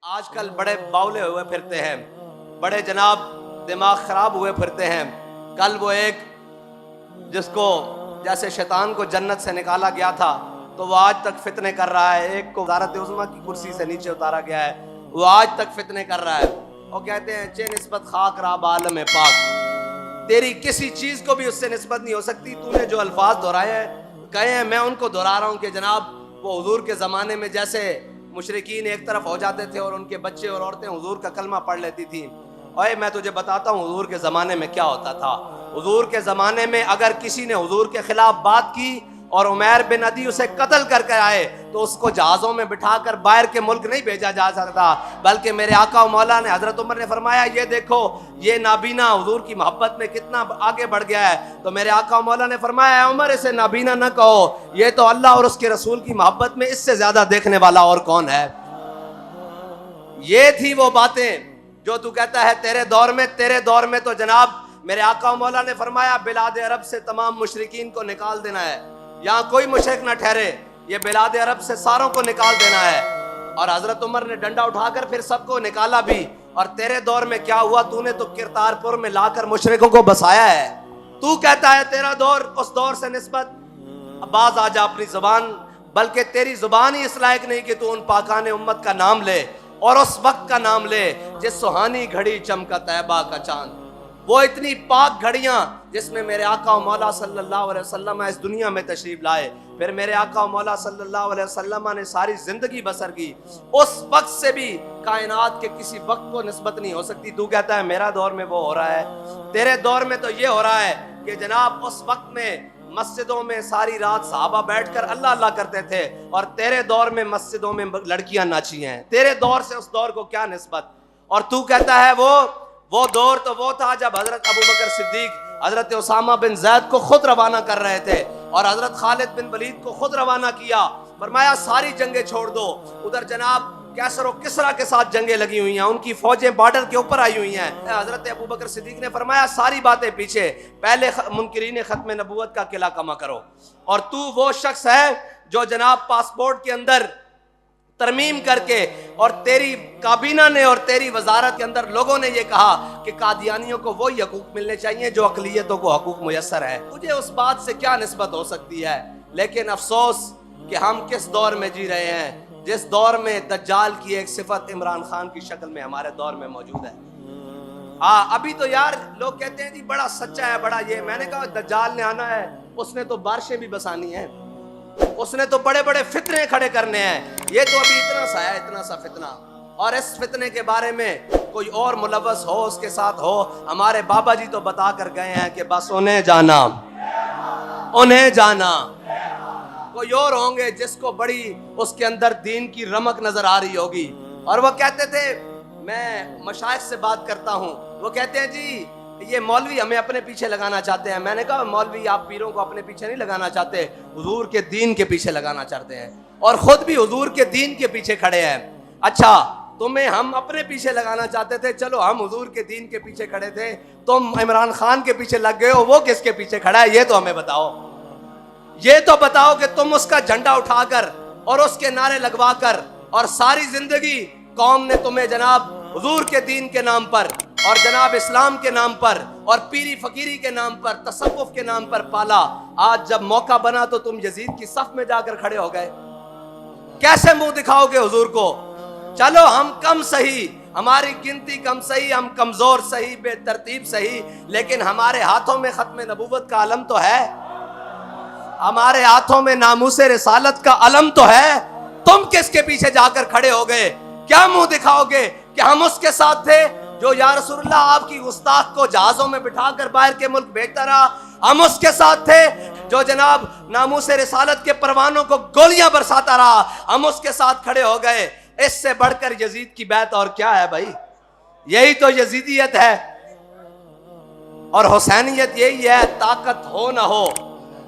آج کل بڑے باولے ہوئے پھرتے ہیں, بڑے جناب دماغ خراب ہوئے پھرتے ہیں. کل وہ ایک جس کو جیسے شیطان کو جنت سے نکالا گیا تھا تو وہ آج تک فتنے کر رہا ہے. ایک کو وزارت عظمیٰ کی کرسی سے نیچے اتارا گیا ہے, وہ آج تک فتنے کر رہا ہے. وہ کہتے ہیں چے نسبت خاک راب عالم پاک, تیری کسی چیز کو بھی اس سے نسبت نہیں ہو سکتی. تو نے جو الفاظ دہرائے ہیں کہے ہیں, میں ان کو دہرا رہا ہوں کہ جناب وہ حضور کے زمانے میں جیسے مشرکین ایک طرف ہو جاتے تھے اور ان کے بچے اور عورتیں حضور کا کلمہ پڑھ لیتی تھیں. اوے میں تجھے بتاتا ہوں حضور کے زمانے میں کیا ہوتا تھا. حضور کے زمانے میں اگر کسی نے حضور کے خلاف بات کی اور عمیر بن عدی اسے قتل کر کے آئے تو اس کو جہازوں میں بٹھا کر باہر کے ملک نہیں بھیجا جا سکتا, بلکہ میرے آقا و مولا نے حضرت عمر نے فرمایا یہ دیکھو یہ نابینا حضور کی محبت میں کتنا آگے بڑھ گیا ہے. تو میرے آقا و مولا نے فرمایا اے عمر اسے نابینا نہ کہو, یہ تو اللہ اور اس کے رسول کی محبت میں اس سے زیادہ دیکھنے والا اور کون ہے. یہ تھی وہ باتیں جو تو کہتا ہے تیرے دور میں تو جناب میرے آقا و مولا نے فرمایا بلاد عرب سے تمام مشرکین کو نکال دینا ہے, یہاں کوئی مشرک نہ ٹھہرے, یہ بلاد عرب سے ساروں کو نکال دینا ہے. اور حضرت عمر نے ڈنڈا اٹھا کر پھر سب کو نکالا بھی. اور تیرے دور میں کیا ہوا, تو نے تو کرتارپور میں لا کر مشرکوں کو بسایا ہے. تو کہتا ہے تیرا دور اس دور سے نسبت, باز آ جا اپنی زبان, بلکہ تیری زبان ہی اس لائق نہیں کہ تو ان پاکان امت کا نام لے اور اس وقت کا نام لے جس سہانی گھڑی چمکا طیبہ کا چاند. وہ اتنی پاک گھڑیاں جس میں میرے آقا و مولا صلی اللہ علیہ وسلم اس دنیا میں تشریف لائے, پھر میرے آقا و مولا صلی اللہ علیہ وسلم نے ساری زندگی بسر کی. اس وقت سے بھی کائنات کے کسی وقت کو نسبت نہیں ہو سکتی. تو کہتا ہے میرا دور میں وہ ہو رہا ہے, تیرے دور میں تو یہ ہو رہا ہے کہ جناب اس وقت میں مسجدوں میں ساری رات صحابہ بیٹھ کر اللہ اللہ کرتے تھے, اور تیرے دور میں مسجدوں میں لڑکیاں ناچی ہیں. تیرے دور سے اس دور کو کیا نسبت. اور تو کہتا ہے وہ دور تو وہ تھا جب حضرت ابوبکر صدیق حضرت اسامہ بن زید کو خود روانہ کر رہے تھے اور حضرت خالد بن ولید کو خود روانہ کیا. فرمایا ساری جنگیں چھوڑ دو, ادھر جناب کیسر و کسرا کے ساتھ جنگیں لگی ہوئی ہیں, ان کی فوجیں بارڈر کے اوپر آئی ہوئی ہیں. حضرت ابوبکر صدیق نے فرمایا ساری باتیں پیچھے, پہلے منکرین ختم نبوت کا قلعہ کما کرو. اور تو وہ شخص ہے جو جناب پاسپورٹ کے اندر ترمیم کر کے, اور تیری کابینہ نے اور تیری وزارت کے اندر لوگوں نے یہ کہا کہ قادیانیوں کو وہی حقوق ملنے چاہیے جو اقلیتوں کو حقوق میسر ہے. تجھے اس بات سے کیا نسبت ہو سکتی ہے. لیکن افسوس کہ ہم کس دور میں جی رہے ہیں جس دور میں دجال کی ایک صفت عمران خان کی شکل میں ہمارے دور میں موجود ہے. ابھی تو یار لوگ کہتے ہیں جی بڑا سچا ہے, بڑا یہ. میں نے کہا دجال نے آنا ہے, اس نے تو بارشیں بھی بسانی ہیں, اس نے تو بڑے بڑے فتنے کھڑے کرنے ہیں. یہ تو ابھی اتنا سا ہے, اتنا سا فتنہ, اور اس فتنے کے بارے میں کوئی اور ملوث ہو اس کے ساتھ ہو. ہمارے بابا جی تو بتا کر گئے ہیں کہ بس انہیں جانا. کوئی اور ہوں گے جس کو بڑی اس کے اندر دین کی رمق نظر آ رہی ہوگی, اور وہ کہتے تھے, میں مشائخ سے بات کرتا ہوں, وہ کہتے ہیں جی یہ مولوی ہمیں اپنے پیچھے لگانا چاہتے ہیں. میں نے کہا مولوی آپ پیروں کو اپنے پیچھے نہیں لگانا چاہتے, حضور کے دین کے پیچھے لگانا چاہتے ہیں, اور خود بھی حضور کے دین کے پیچھے کھڑے ہیں. اچھا تمہیں ہم اپنے پیچھے لگانا چاہتے تھے, چلو ہم حضور کے دین کے پیچھے کھڑے تھے, تم عمران خان کے پیچھے لگ گئے ہو, وہ کس کے پیچھے کھڑا ہے یہ تو ہمیں بتاؤ. یہ تو بتاؤ کہ تم اس کا جھنڈا اٹھا کر اور اس کے نعرے لگوا کر, اور ساری زندگی قوم نے تمہیں جناب حضور کے دین کے نام پر اور جناب اسلام کے نام پر اور پیری فقیری کے نام پر, تصوف کے نام پر پالا. آج جب موقع بنا تو تم یزید کی صف میں جا کر کھڑے ہو گئے. کیسے منہ دکھاؤ گے حضور کو. چلو ہم کم سہی, ہماری گنتی کم سہی, ہم کمزور سہی, بے ترتیب سہی, لیکن ہمارے ہاتھوں میں ختم نبوت کا علم تو ہے, ہمارے ہاتھوں میں ناموس رسالت کا علم تو ہے. تم کس کے پیچھے جا کر کھڑے ہو گئے. کیا منہ دکھاؤ گے کہ ہم اس کے ساتھ تھے جو یا رسول اللہ آپ کی گستاخ کو جہازوں میں بٹھا کر باہر کے ملک بھیجتا رہا. ہم اس کے ساتھ تھے جو جناب ناموس رسالت کے پروانوں کو گولیاں برساتا رہا. ہم اس کے ساتھ کھڑے ہو گئے. اس سے بڑھ کر یزید کی بیعت اور کیا ہے بھائی. یہی تو یزیدیت ہے, اور حسینیت یہی ہے, طاقت ہو نہ ہو,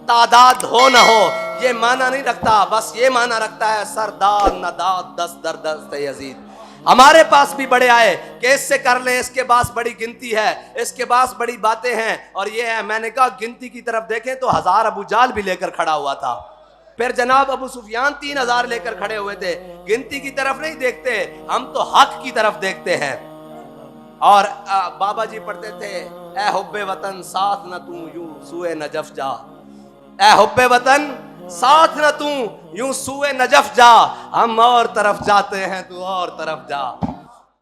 تعداد ہو نہ ہو, یہ معنی نہیں رکھتا. بس یہ معنی رکھتا ہے سردار نداد دست در دست یزید. ہمارے پاس بھی بڑے آئے کہ اس سے کر لیں, اس کے پاس بڑی گنتی ہے, اس کے پاس بڑی باتیں ہیں, اور یہ ہے. میں نے کہا گنتی کی طرف دیکھیں تو 1000 ابو جال بھی لے کر کھڑا ہوا تھا. پھر جناب ابو سفیان 3000 لے کر کھڑے ہوئے تھے. گنتی کی طرف نہیں دیکھتے, ہم تو حق کی طرف دیکھتے ہیں. اور بابا جی پڑھتے تھے, اے حب وطن ساتھ نہ تو یوں سوئے نجف جا, اے حب وطن ساتھ نہ تو یوں سوئے نجف جا, ہم اور طرف جاتے ہیں تو اور طرف جا.